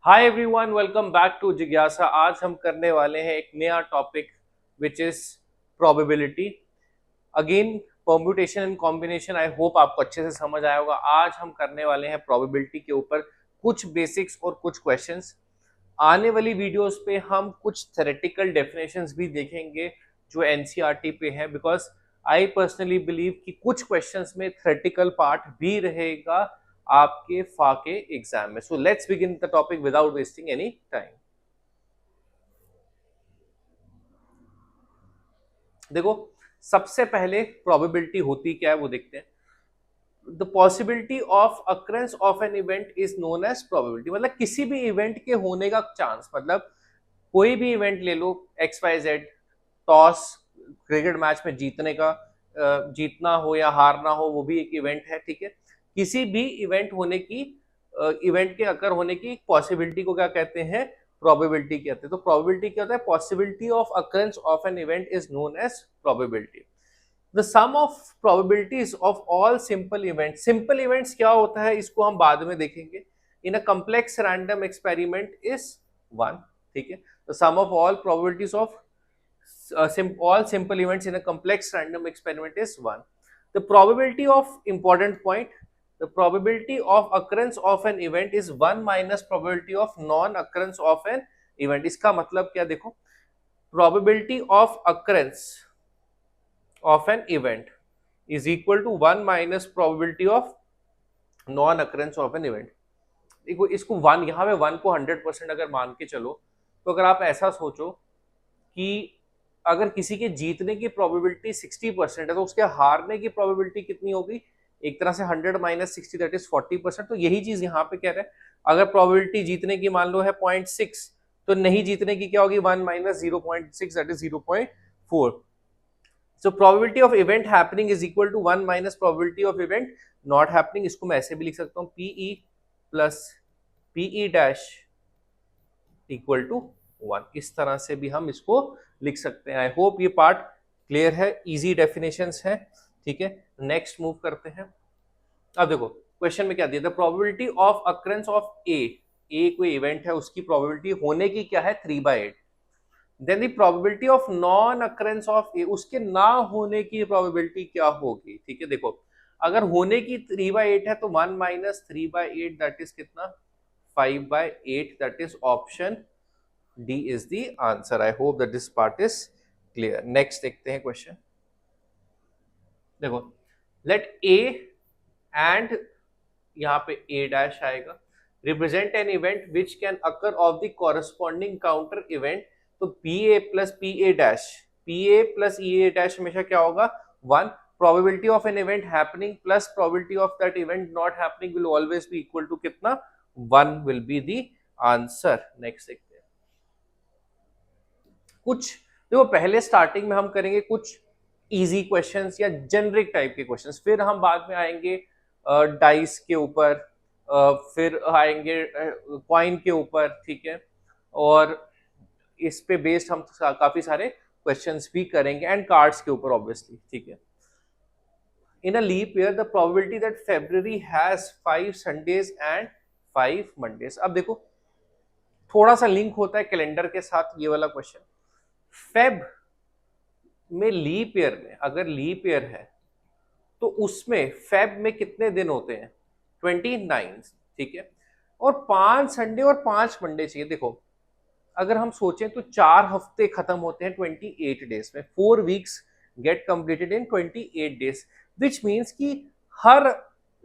Hi everyone, welcome back to जिज्ञासा। आज हम करने वाले हैं एक नया topic which is probability. Again permutation and combination. I hope आपको अच्छे से समझ आया होगा। आज हम करने वाले हैं प्रोबेबिलिटी के ऊपर कुछ बेसिक्स और कुछ क्वेश्चंस। आने वाली वीडियोस पे हम कुछ थेरेटिकल डेफिनेशंस भी देखेंगे जो एनसीईआरटी पे है, बिकॉज आई पर्सनली बिलीव कि कुछ क्वेश्चंस में थेरेटिकल पार्ट भी रहेगा आपके फाके एग्जाम में। So let's begin the topic without wasting any time. देखो, सबसे पहले प्रोबेबिलिटी होती क्या है वो देखते हैं। The possibility of occurrence of an event is known as probability. मतलब किसी भी इवेंट के होने का चांस, मतलब कोई भी इवेंट ले लो, X Y Z, toss, cricket match में जीतने का, जीतना हो या हारना हो वो भी एक इवेंट है, ठीक है। किसी भी इवेंट होने की, इवेंट के अकर होने की पॉसिबिलिटी को क्या कहते हैं? प्रोबेबिलिटी कहते हैं। तो प्रोबेबिलिटी क्या होता है? Possibility of occurrence of an event is known as probability. The sum of probabilities of all simple event. Simple events क्या होता है इसको हम बाद में देखेंगे। In a complex random experiment is one, ठीक है। The sum of all probabilities of all simple events in a complex random experiment is 1. The probability of important point, the probability of occurrence of an event is 1 minus probability of non occurrence of an event. इसका मतलब क्या? देखो, probability of occurrence of an event is equal to 1 minus probability of non occurrence of an event. देखो, इसको one, यहाँ पे one को 100% अगर मान के चलो, तो अगर आप ऐसा सोचो कि अगर किसी के जीतने की प्रोबेबिलिटी 60% है तो उसके हारने की प्रोबेबिलिटी कितनी होगी? एक तरह से 100 माइनस 60 दैट इज 40%। तो यही चीज यहाँ पे कह रहे हैं। अगर प्रोबेबिलिटी जीतने की मान लो है 0.6, तो नहीं जीतने की क्या होगी? 1 minus 0.6 that is 0.4। So probability of event happening is equal to 1 minus probability of event not happening. इसको मैं ऐसे भी लिख सकता हूँ, PE plus PE dash equal to 1। इस तरह से भी हम इसको लिख सकते हैं। आई होप ये पार्ट क्लियर है, इजी डेफिनेशंस है, ठीक है। नेक्स्ट मूव करते हैं। अब देखो क्वेश्चन में क्या दिया था? प्रोबेबिलिटी ऑफ अकरेंस ऑफ ए कोई इवेंट है, उसकी प्रोबेबिलिटी होने की क्या है? 3/8। Then the probability of non occurrence of A, उसके ना होने की प्रोबेबिलिटी क्या होगी? ठीक है, देखो अगर होने की 3/8 है तो 1 माइनस 3/8 दैट इज कितना? 5/8 that is option D is the answer. I hope that this part is clear. Next देखते हैं क्वेश्चन। देखो, लेट ए एंड, यहाँ पे ए डैश आएगा, represent an event which can occur of the corresponding counter event. तो P A plus P A dash, P A plus E A dash हमेशा क्या होगा? 1। Probability of an event happening plus probability of that event not happening will always be equal to कितना? 1 will be the answer. Next देखते हैं कुछ। देखो, पहले starting में हम करेंगे कुछ इजी क्वेश्चंस या जेनरिक टाइप के क्वेश्चंस, फिर हम बाद में आएंगे डाइस के ऊपर, फिर आएंगे कॉइन के ऊपर, ठीक है। और इस पे बेस्ड हम काफी सारे क्वेश्चंस भी करेंगे एंड कार्ड्स के ऊपर ऑब्वियसली, ठीक है। In a leap year the probability that February has 5 Sundays and 5 Mondays. अब देखो, थोड़ा सा लिंक होता है कैलेंडर के साथ ये वाला क्वेश्चन। फेब में लीप ईयर में, अगर लीप ईयर है तो उसमें फेब में कितने दिन होते हैं? 29, ठीक है। और 5 संडे और 5 मंडे चाहिए। देखो, अगर हम सोचें तो 4 हफ्ते खत्म होते हैं 28 डेज में। 4 weeks gate completed in 28 days, which means कि हर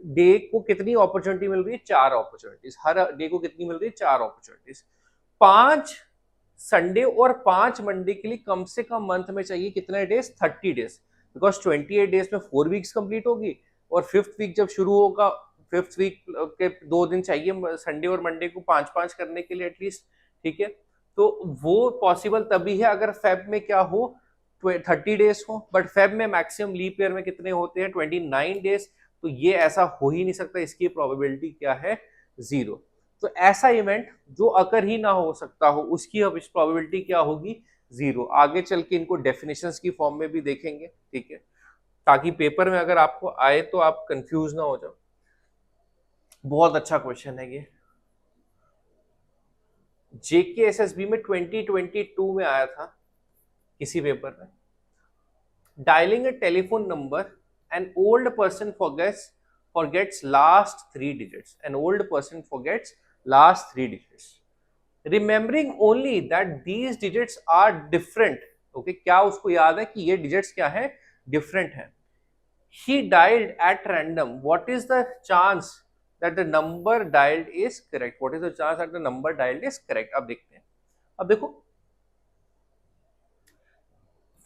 डे को कितनी अपॉर्चुनिटी मिल रही है? 4 अपॉर्चुनिटीज। हर डे को कितनी मिल रही है? 4 अपॉर्चुनिटीज। 5 संडे और 5 मंडे के लिए कम से कम मंथ में चाहिए कितने डेज? 30 डेज, बिकॉज 28 डेज में 4 वीक्स कंप्लीट होगी और 5th वीक जब शुरू होगा, 5th वीक के 2 दिन चाहिए संडे और मंडे को 5-5 करने के लिए एटलीस्ट, ठीक है। तो वो पॉसिबल तभी है अगर फेब में क्या हो? 30 डेज हो। बट फेब में मैक्सिमम लीप ईयर में कितने होते हैं? 29 डेज। तो ये ऐसा हो ही नहीं सकता, इसकी प्रोबेबिलिटी क्या है? 0। तो ऐसा इवेंट जो अकर ही ना हो सकता हो, उसकी अब प्रोबेबिलिटी क्या होगी? 0। आगे चल के इनको डेफिनेशंस की फॉर्म में भी देखेंगे, ठीक है, ताकि पेपर में अगर आपको आए तो आप कंफ्यूज ना हो जाओ। बहुत अच्छा क्वेश्चन है ये। JKSSB में 2022 में आया था किसी पेपर में, dialing a telephone number an old person forgets last 3 digits. An old person forgets last 3 digits, remembering only that these digits are different. Okay, क्या उसको याद है कि ये digits क्या है, different है. He dialed at random. What is the chance that the number dialed is correct? What is the chance that the number dialed is correct? अब देखते हैं. अब देखो,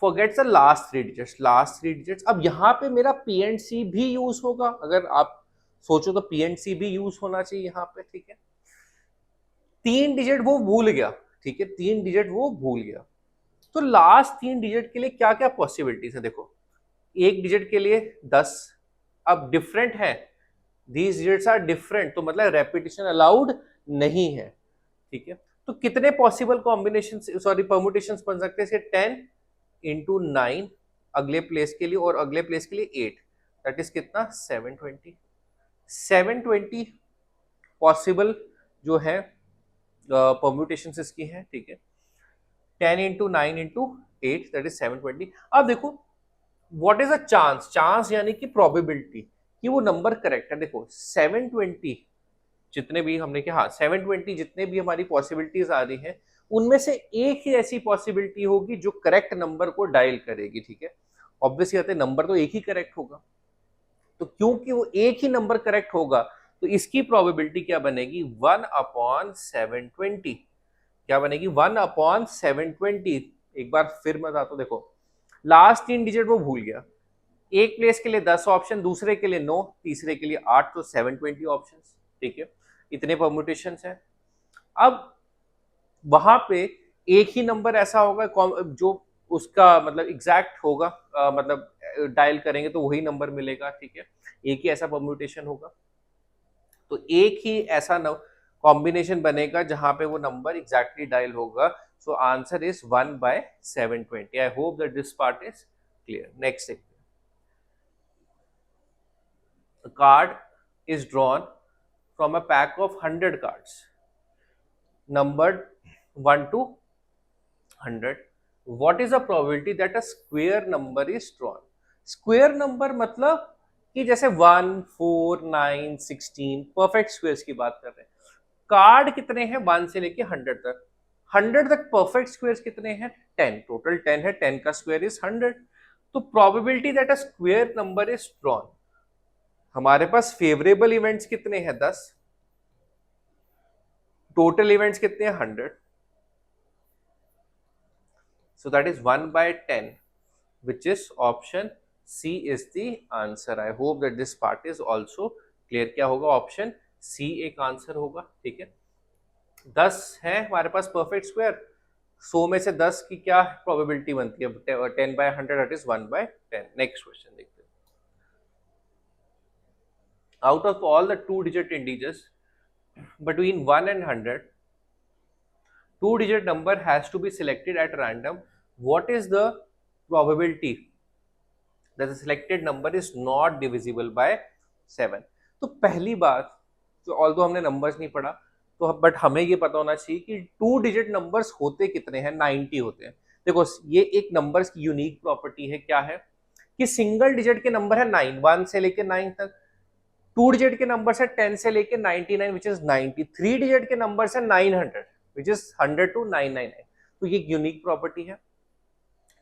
forgets the last 3 digits. last 3 digits. अब यहाँ पे मेरा PNC भी यूज होगा. अगर आप सोचो तो PNC भी यूज होना चाहिए यहाँ पे. ठीक है, 3 डिजिट वो भूल गया. ठीक है, 3 डिजिट वो भूल गया. तो लास्ट 3 डिजिट के लिए क्या क्या पॉसिबिलिटीज है? देखो, 1 डिजिट के लिए 10. अब डिफरेंट है, दीज डिजिट्स आर डिफरेंट, तो मतलब रेपिटेशन अलाउड नहीं है. ठीक है, तो कितने पॉसिबल कॉम्बिनेशन, सॉरी परमुटेशन बन सकते हैं? 10 इंटू 9 अगले प्लेस के लिए, और अगले प्लेस के लिए 8, दैट इज कितना? 720. 720 पॉसिबल जो है परम्यूटेशन इसकी है. ठीक है, 10 इंटू 9 इंटू 8, दैट इज 720. अब देखो, what is a chance? Chance यानी कि प्रोबेबिलिटी कि वो नंबर करेक्ट है. देखो 720 जितने भी हमने कहा, 720 जितने भी हमारी पॉसिबिलिटीज आ रही हैं, उनमें से एक ही ऐसी पॉसिबिलिटी होगी जो करेक्ट नंबर को डायल करेगी. ठीक है, ऑब्वियसली आते नंबर तो एक ही करेक्ट होगा. तो क्योंकि वो एक ही नंबर करेक्ट होगा, तो इसकी प्रोबेबिलिटी क्या बनेगी? 1/720. क्या बनेगी? 1/720. एक बार फिर मैं बताता हूं. देखो, लास्ट 3 डिजिट वो भूल गया. एक प्लेस के लिए 10 ऑप्शन, दूसरे के लिए 9, तीसरे के लिए 8, तो 720 ऑप्शन. ठीक है, इतने परम्यूटेशन हैं. अब वहां पे एक ही नंबर ऐसा होगा जो उसका मतलब एग्जैक्ट होगा, मतलब डायल करेंगे तो वही नंबर मिलेगा. ठीक है, एक ही ऐसा परम्यूटेशन होगा, तो एक ही ऐसा कॉम्बिनेशन बनेगा जहां पे वो नंबर एग्जैक्टली डायल होगा. So answer is 1/720. I hope that this part is clear. Next देखते हैं. A card is drawn from a pack of 100 cards numbered 1 to 100. What is the probability that a square number is drawn? Square number मतलब कि जैसे 1, 4, 9, 16 perfect squares की बात कर रहे हैं. कार्ड कितने हैं? 1 से लेके 100 तक. 100 तक परफेक्ट स्क्वेयर्स कितने हैं? 10. टोटल 10 है. 10 का स्क्वायर इज 100. तो probability that a square number is drawn, हमारे पास फेवरेबल इवेंट्स कितने हैं? 10. टोटल इवेंट्स कितने हैं? 100. So that is 1/10, which is option C is the answer. I hope that this part is also clear. क्या होगा? Option C एक answer होगा. ठीक है, 10 है हमारे पास परफेक्ट स्क्वायर. 100 में से 10 की क्या प्रोबेबिलिटी बनती है? 10/100, that is 1/10. नेक्स्ट क्वेश्चन देखते हैं. Out of all the 2-digit integers between 1 and 100, 2-digit number has to be selected at random. What is the probability that the selected number is not divisible by 7? तो पहली बात, तो although हमने numbers नहीं पढ़ा, तो बट हमें ये पता होना चाहिए कि 2-digit नंबर्स होते कितने हैं? 90 होते हैं. देखो, ये एक नंबर्स की यूनिक प्रॉपर्टी है. क्या है कि सिंगल डिजिट के नंबर है 9, 1 से लेके 9 तक. 2 डिजिट के नंबर है 10 से लेके 99, विच इज 90. 3 डिजिट के नंबर है 900, विच इज 100 to 999. तो ये यूनिक प्रॉपर्टी है.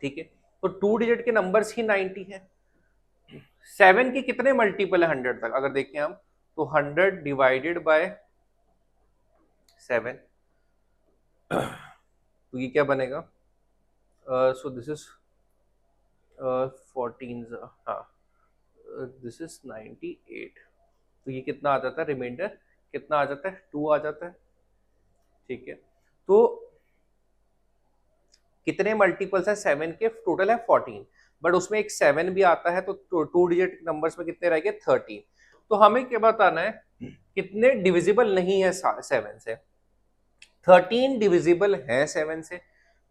ठीक है, तो 2 डिजिट के नंबर्स ही 90 है. 7 के कितने मल्टीपल है 100 तक? अगर देखें हम, तो 100 डिवाइडेड बाय 7, तो ये क्या बनेगा? सो दिस इज 14, हाँ, दिस इज 98. तो ये कितना आ जाता है? रिमाइंडर कितना आ जाता है? 2 आ जाता है. ठीक है, तो कितने मल्टीपल्स है 7 के? टोटल है 14, बट उसमें एक 7 भी आता है, तो 2 डिजिट नंबर्स में कितने रहेंगे? 13. तो हमें क्या बताना है? कितने डिविजिबल नहीं है 7 से? 13 डिविजिबल है 7 से.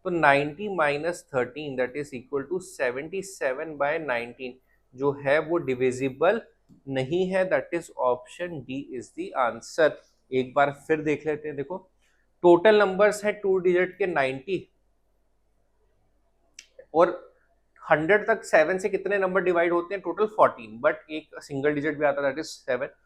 तो 90 minus 13, that is equal to 77/19, जो है वो डिविजिबल नहीं है. That is option D is the answer. एक बार फिर देख लेते हैं. देखो, टोटल नंबर्स है 2 डिजिट के 90, और 100 तक 7 से कितने नंबर डिवाइड होते हैं? टोटल 14, बट एक सिंगल डिजिट भी आता है, दैट इज 7,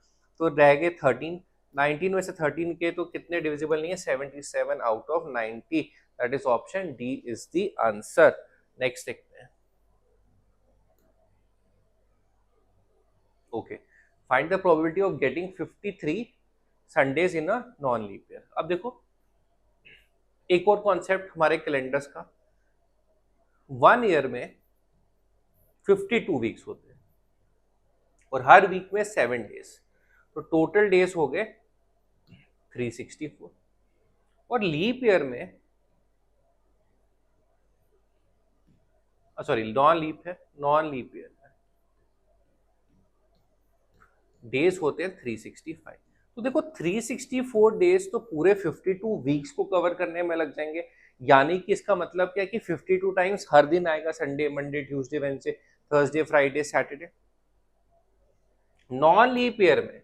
तो रह गए 13। 19 में से 13 के तो कितने डिविजिबल नहीं है? 77 out of 90, that is option D is the answer. Next देखते हैं। Okay, find the probability of getting 53 Sundays in a non leap year. अब देखो एक और कॉन्सेप्ट हमारे कैलेंडर्स का, 1 ईयर में 52 वीक्स होते हैं और हर वीक में 7 डेज, तो टोटल डेज हो गए 364। और लीप ईयर में, सॉरी नॉन लीप है, नॉन लीप ईयर में डेज होते हैं 365। तो देखो 364 डेज तो पूरे 52 वीक्स को कवर करने में लग जाएंगे, यानी कि इसका मतलब क्या है कि 52 टाइम्स हर दिन आएगा, Sunday, Monday, Tuesday, Wednesday, Thursday, Friday, Saturday. Non leap year में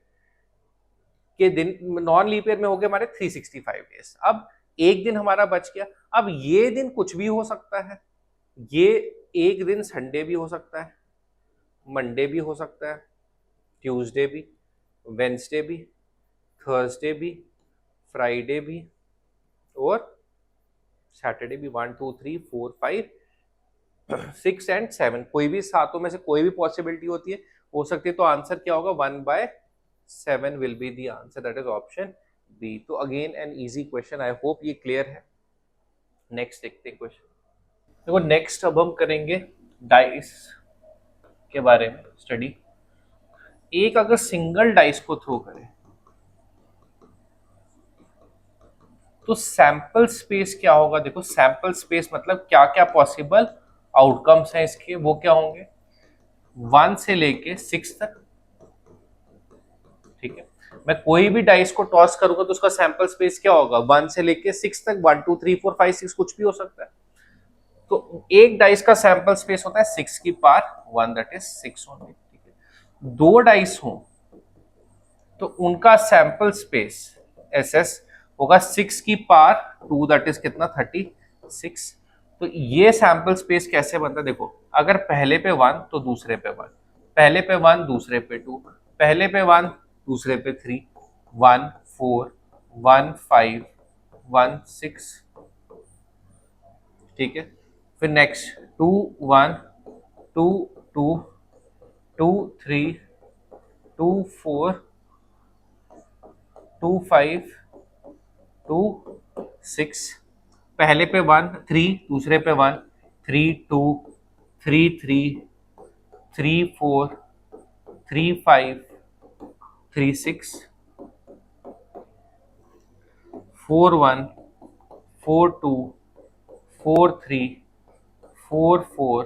के दिन, नॉन लीप ईयर में हो गए हमारे 365 डेज। अब एक दिन हमारा बच गया। अब ये दिन कुछ भी हो सकता है, ये एक दिन संडे भी हो सकता है, मंडे भी हो सकता है, ट्यूसडे भी, वेडनेसडे भी, थर्सडे भी, फ्राइडे भी और सैटरडे भी। 1 2 3 4 5 6 एंड 7, कोई भी सातों में से कोई भी पॉसिबिलिटी होती है, हो सकती है। तो आंसर क्या होगा? 1/7 will be the answer, that is option B. तो again an easy question, I hope ये क्लियर है। नेक्स्ट देखते हैं क्वेश्चन। देखो नेक्स्ट अब हम करेंगे डाइस के बारे में स्टडी। एक अगर सिंगल डाइस को थ्रो करें तो सैंपल स्पेस क्या होगा? देखो सैंपल स्पेस मतलब क्या क्या पॉसिबल आउटकम्स हैं इसके, वो क्या होंगे? 1 से लेके 6 तक, ठीक है। मैं कोई भी डाइस को टॉस करूंगा तो उसका सैंपल स्पेस क्या होगा? 1 से लेके 6 तक, 1 2 3 4 5 6, कुछ भी हो सकता है। तो एक डाइस का सैंपल स्पेस होता है 6 की पावर 1, दैट इज 6 ओनली, ठीक है। दो डाइस हो तो उनका सैंपल स्पेस एस एस होगा 6 की पावर 2, दैट इज कितना? 36। तो ये सैंपल स्पेस कैसे बनता है? देखो अगर पहले पे 1 तो दूसरे पे 1, पहले पे 1 दूसरे पे 2, पहले पे 1 दूसरे पे 3, 1 4 1 5 1 6, ठीक है। फिर नेक्स्ट 2 1 2 2 2 3 2 4 2 5 2 6, पहले पे 1 3, दूसरे पे 1 3 2 3 3 3 4 3 5 3 6 4 1 4 2 4 3 4 4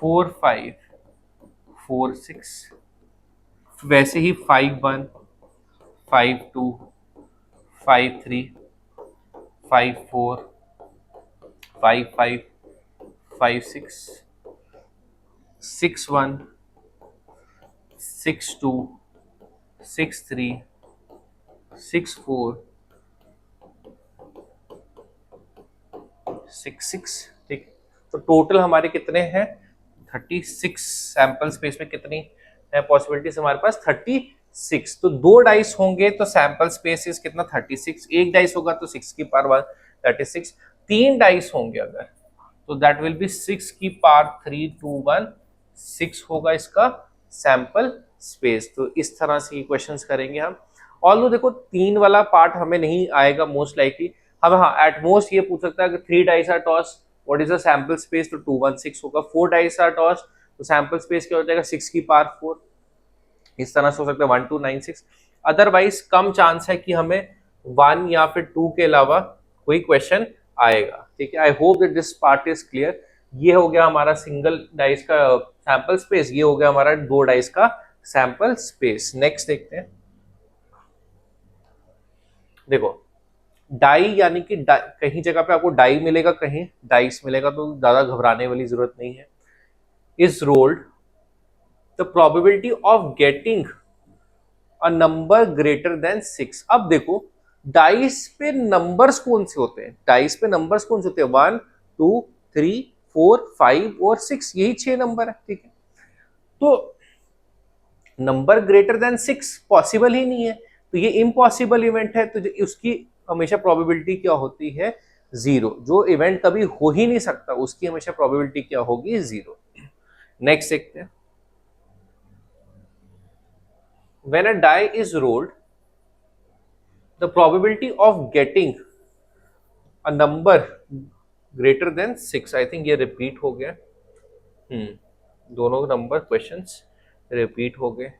4 5 4 6, वैसे ही 5 1 5 2 5 3 5 4 5 5 5 6 6 1 6 2 6 3 6 4 6 6, ठीक। तो टोटल हमारे कितने हैं? 36। सैंपल स्पेस में कितनी है पॉसिबिलिटीज हमारे पास? 36। तो दो डाइस होंगे तो सैंपल स्पेस इज कितना? 36। एक डाइस होगा तो 6 की पावर 1, दैट इज 6। तीन डाइस होंगे अगर तो दैट विल बी 6 की पावर 3 2 1, 6 होगा इसका सैंपल स्पेस। तो इस तरह से क्वेश्चंस करेंगे हम। ऑल्दो देखो 3 वाला पार्ट हमें नहीं आएगा मोस्ट लाइकली, हम हाँ एट मोस्ट ये पूछ सकता है कि 3 dice are tossed, what is the sample space? तो 216 होगा। 4 डाइस आर टॉस तो सैंपल स्पेस क्या हो जाएगा? 6 की पावर 4। इस तरह से हो सकता है 1296। अदरवाइज कम चांस है कि हमें 1 या फिर 2 के अलावा कोई क्वेश्चन आएगा, ठीक है। आई hope that this part is clear. ये हो गया हमारा सिंगल डाइस का सैंपल स्पेस, ये हो गया हमारा दो डाइस का सैंपल स्पेस। नेक्स्ट देखते हैं। देखो डाई यानी कि कहीं जगह पे आपको डाई मिलेगा, कहीं डाइस मिलेगा, तो ज्यादा घबराने वाली जरूरत नहीं है। Is rolled the probability of getting a number greater than 6। अब देखो डाइस पे नंबर्स कौन से होते हैं? डाइस पे नंबर्स कौन से होते हैं? 1 2 3 4 5 और 6, यही 6 नंबर है, ठीक है। तो नंबर ग्रेटर देन 6 पॉसिबल ही नहीं है, तो ये इम्पॉसिबल इवेंट है, तो उसकी हमेशा प्रोबेबिलिटी क्या होती है? 0। जो इवेंट कभी हो ही नहीं सकता उसकी हमेशा प्रोबेबिलिटी क्या होगी? 0। नेक्स्ट देखते हैं। When a die is rolled, the probability of getting a number greater than 6, I think ये रिपीट हो गया। दोनों नंबर क्वेश्चंस रिपीट हो गए।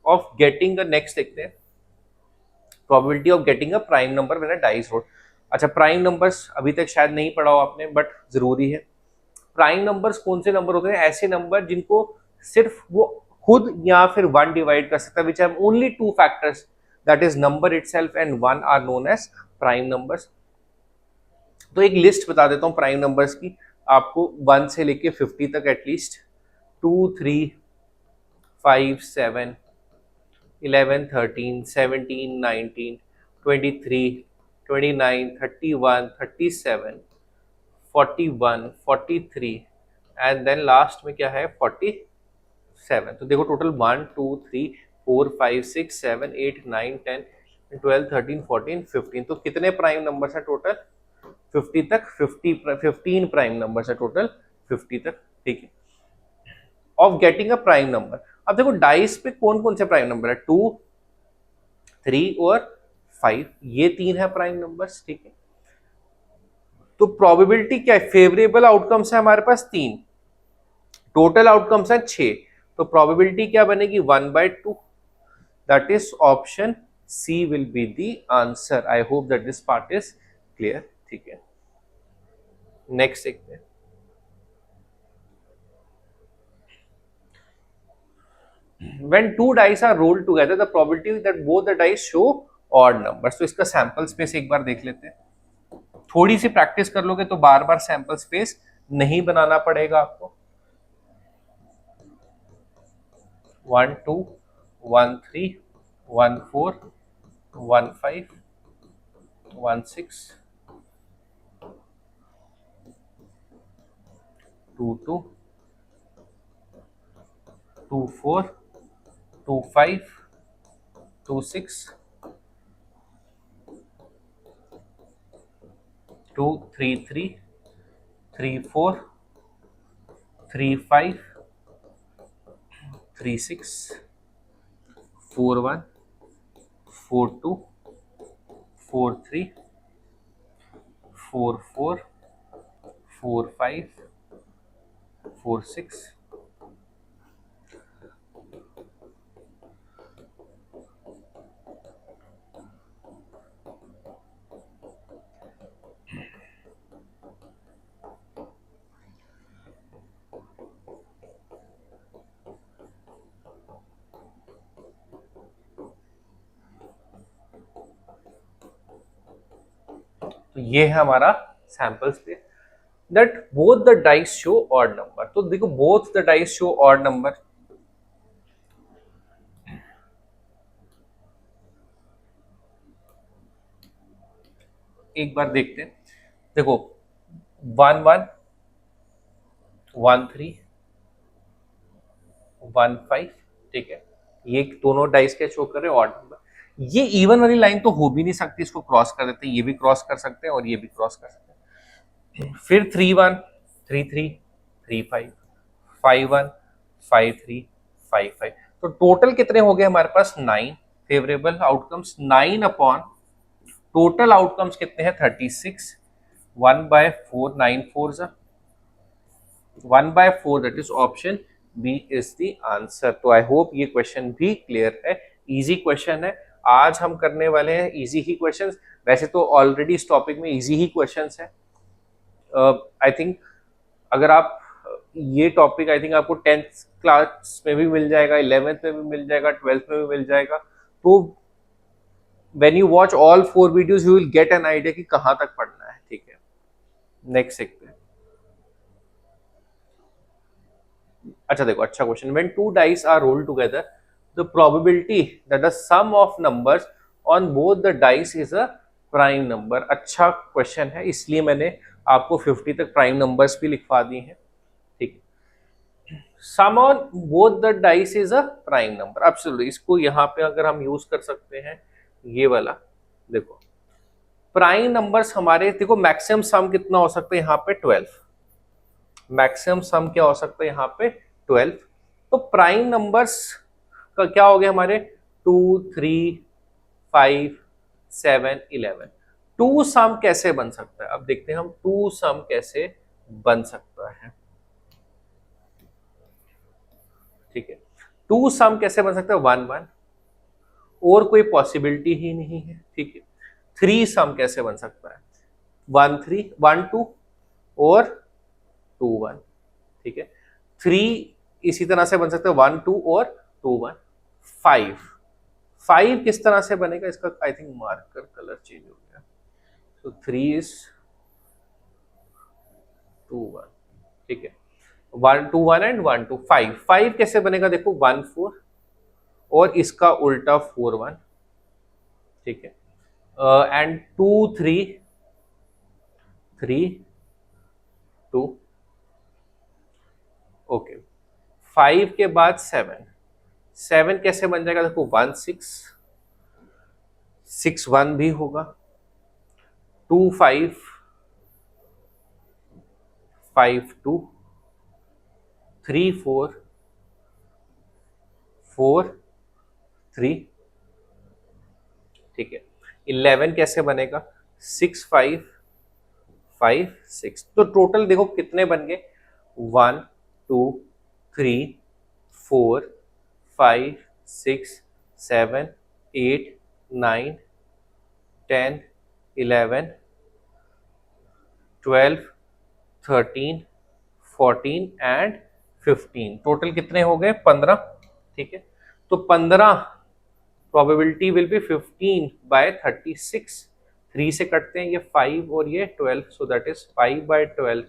ऑफ गेटिंग अ, नेक्स्ट देखते हैं, probability of getting a prime number when a die is rolled. अच्छा, prime numbers अभी तक शायद नहीं पढ़ा हो आपने, बट जरूरी है। प्राइम नंबर्स कौन से नंबर होते हैं? ऐसे नंबर जिनको सिर्फ वो खुद या फिर वन डिवाइड कर सकता है, which have only two factors, that is number itself and one, are known as prime numbers. तो एक लिस्ट बता देता हूँ प्राइम नंबर्स की, आपको 1 से लेके 50 तक एटलीस्ट। 2 3 5 7 11 13 17 19 23 29 31 37 41 43 एंड देन लास्ट में क्या है? 47। तो देखो टोटल 1 2 3 4 5 6 7 8 9 10 12 13 14 15, तो कितने प्राइम नंबर्स हैं टोटल? 50 तक। 15 प्राइम नंबर्स है टोटल, 50 तक, ठीक है। Of getting a prime number, अब देखो डाइस पे कौन कौन से प्राइम नंबर है? 2 3 और 5, ये तीन है प्राइम नंबर्स, ठीक है। तो प्रोबेबिलिटी क्या है? फेवरेबल आउटकम्स है हमारे पास 3, टोटल आउटकम्स है 6, तो प्रोबेबिलिटी क्या बनेगी? 1/2। That is option C will be the answer. I hope that this part is clear, ठीक है। नेक्स्ट देखते हैं। When two dice are rolled together, the probability that both the dice show odd numbers। तो इसका sample space एक बार देख लेते हैं। थोड़ी सी प्रैक्टिस कर लोगे तो बार बार सैंपल स्पेस नहीं बनाना पड़ेगा आपको। 1 2 1 3 1 4 1 5 1 6 2 2 2 4 2 5 2 6 2 3 3 3 4 3 5 3 6 4 1 4 2 4 3 4 4 4 5 4 6। तो ये है हमारा sample space, that both the dice show odd number. तो देखो both the dice show odd number, एक बार देखते हैं। देखो 1 1 1 3 1 5, ठीक है, ये दोनों डाइस क्या शो कर रहे हैं? Odd number. ये इवन वाली लाइन तो हो भी नहीं सकती, इसको क्रॉस कर देते हैं, ये भी क्रॉस कर सकते हैं और ये भी क्रॉस कर सकते हैं। फिर 3 1 3 3 3 5 5 1 5 3 5 5, तो टोटल कितने हो गए हमारे पास? 9 favourable outcomes. 9 upon total outcomes कितने हैं? 36। 1/4, 9 4 1/4, that is option B is the answer. तो आई होप ये क्वेश्चन भी क्लियर है, इजी क्वेश्चन है। आज हम करने वाले हैं इजी ही क्वेश्चंस, वैसे तो ऑलरेडी इस टॉपिक में इजी ही क्वेश्चंस है। आई थिंक अगर आप ये टॉपिक आई थिंक आपको 10th क्लास में भी मिल जाएगा, 11th में भी मिल जाएगा, 12th में भी मिल जाएगा। तो when you watch all 4 videos you will get an idea कि कहाँ तक पढ़ना है, ठीक है। नेक्स्ट देखते हैं। अच्छा देखो, अच्छा question. When two dice are rolled together, the probability that the sum of numbers on both the dice is a prime number. अच्छा क्वेश्चन है, इसलिए मैंने आपको 50 तक प्राइम नंबर्स भी लिखवा दिए हैं। ठीक है, sum on both the dice is a prime number. Absolutely, इसको यहाँ पे अगर हम यूज कर सकते हैं, ये वाला देखो प्राइम नंबर्स हमारे, देखो मैक्सिमम सम कितना हो सकता है यहाँ पे 12, मैक्सिमम सम क्या हो सकता है यहाँ पे 12। तो प्राइम नंबर्स का क्या हो गया हमारे 2 3 5 7 11। टू सम कैसे बन सकता है, अब देखते हैं हम टू सम कैसे बन सकता है। ठीक है, टू सम कैसे बन सकता है, 1 1 और कोई पॉसिबिलिटी ही नहीं है। ठीक है, थ्री सम कैसे बन सकता है, 1 3 1 2 और 2 1। ठीक है, थ्री इसी तरह से बन सकता है 1 2 और 2 1। 5 5 किस तरह से बनेगा, इसका I think marker colour change हो गया। तो 3 इज 2 1। ठीक है, 1 2 1 एंड 1 2 5। 5 कैसे बनेगा, देखो 1 4 और इसका उल्टा 4 1। ठीक है, एंड 2 3 3 2। ओके, 5 के बाद 7, 7 कैसे बन जाएगा, देखो 1 6 6 1 भी होगा, 2 5 5 2 3 4 4 3। ठीक है, 11 कैसे बनेगा, 6 5 5 6। तो टोटल देखो कितने बन गए, 1 2 3 4 5 6 7 8 9 10 11 12 13 14 एंड 15। टोटल कितने हो गए, 15। ठीक है, तो 15 प्रोबेबिलिटी विल बी 15 बाय 36। 3 से कटते हैं ये 5 और ये 12, so that is 5 by 12।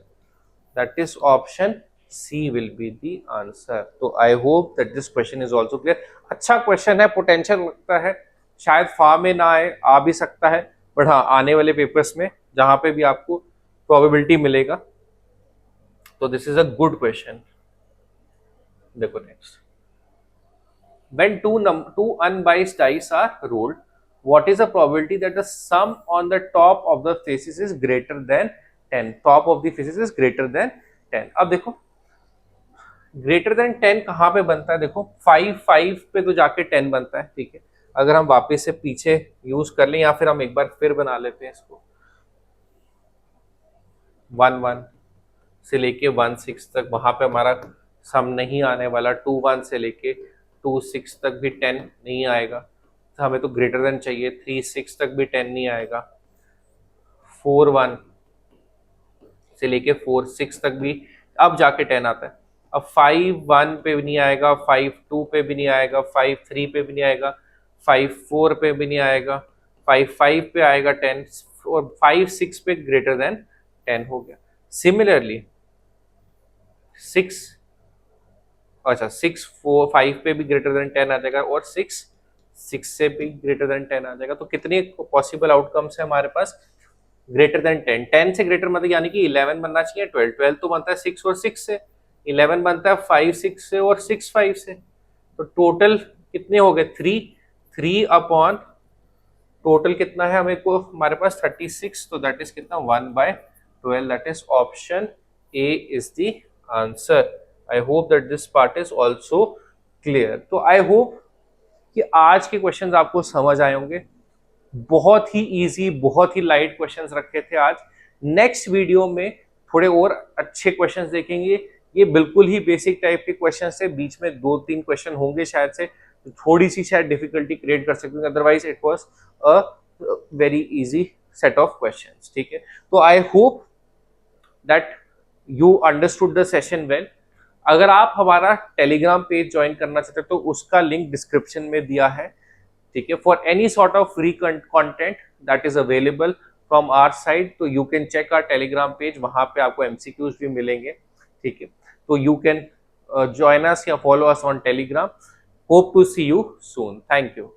That is option C will be the answer. तो I hope that this question is also clear. अच्छा क्वेश्चन है, पोटेंशियल लगता है, शायद फॉर्म में ना आए, आ भी सकता है, बट हाँ आने वाले पेपर्स में जहां पे भी आपको प्रोबेबिलिटी मिलेगा, तो this is a good question. देखो next, when two unbiased dice are rolled, what is the probability that the sum on the top of the faces is greater than 10? top of the faces is greater than 10। अब देखो greater than 10 कहाँ पे बनता है, देखो 5 5 पे तो जाके 10 बनता है। ठीक है, अगर हम वापस से पीछे यूज कर लें या फिर हम एक बार फिर बना लेते हैं इसको, 1 1 से लेके 1 6 तक वहां पे हमारा सम नहीं आने वाला, 2 1 से लेके 2 6 तक भी 10 नहीं आएगा, तो हमें तो ग्रेटर देन चाहिए। 3 6 तक भी 10 नहीं आएगा, 4 1 से लेके 4 6 तक भी अब जाके 10 आता है। अब 5 1 पे भी नहीं आएगा, 5 2 पे भी नहीं आएगा, 5 3 पे भी नहीं आएगा, 5 4 पे भी नहीं आएगा, 5 5 पे आएगा 10, और 5 6 पे ग्रेटर देन 10 हो गया। सिमिलरली 6, अच्छा 6 4 5 पे भी ग्रेटर देन 10 आ जाएगा, और 6 6 से भी ग्रेटर देन 10 आ जाएगा। तो कितने पॉसिबल आउटकम्स है हमारे पास, ग्रेटर देन 10। 10 से ग्रेटर मतलब यानी कि 11 बनना चाहिए, 12 12 तो बनता है 6 और 6 से, 11 बनता है 5 6 से और 6 5 से। तो टोटल कितने हो गए, 3 3 अपॉन टोटल कितना है हमें को, हमारे पास 36, तो दैट इज कितना 1 by 12। That is option A is the answer. I hope that this part is also clear. तो आई होप कि आज के क्वेश्चंस आपको समझ आए होंगे। बहुत ही इजी, बहुत ही लाइट क्वेश्चंस रखे थे आज। नेक्स्ट वीडियो में थोड़े और अच्छे क्वेश्चंस देखेंगे। ये बिल्कुल ही बेसिक टाइप के क्वेश्चंस थे, बीच में 2-3 क्वेश्चन होंगे शायद से, थोड़ी सी शायद डिफिकल्टी क्रिएट कर सकते हैं, otherwise it was a very easy set of questions. ठीक है, तो I hope that you understood the session well. अगर आप हमारा टेलीग्राम पेज ज्वाइन करना चाहते हैं तो उसका लिंक डिस्क्रिप्शन में दिया है। ठीक है, for any sort of free content that is available from our side, तो you can check our Telegram page, वहां पे आपको एमसीक्यूज भी मिलेंगे। ठीक है, तो यू कैन ज्वाइन अस या follow us on Telegram. Hope to see you soon. Thank you.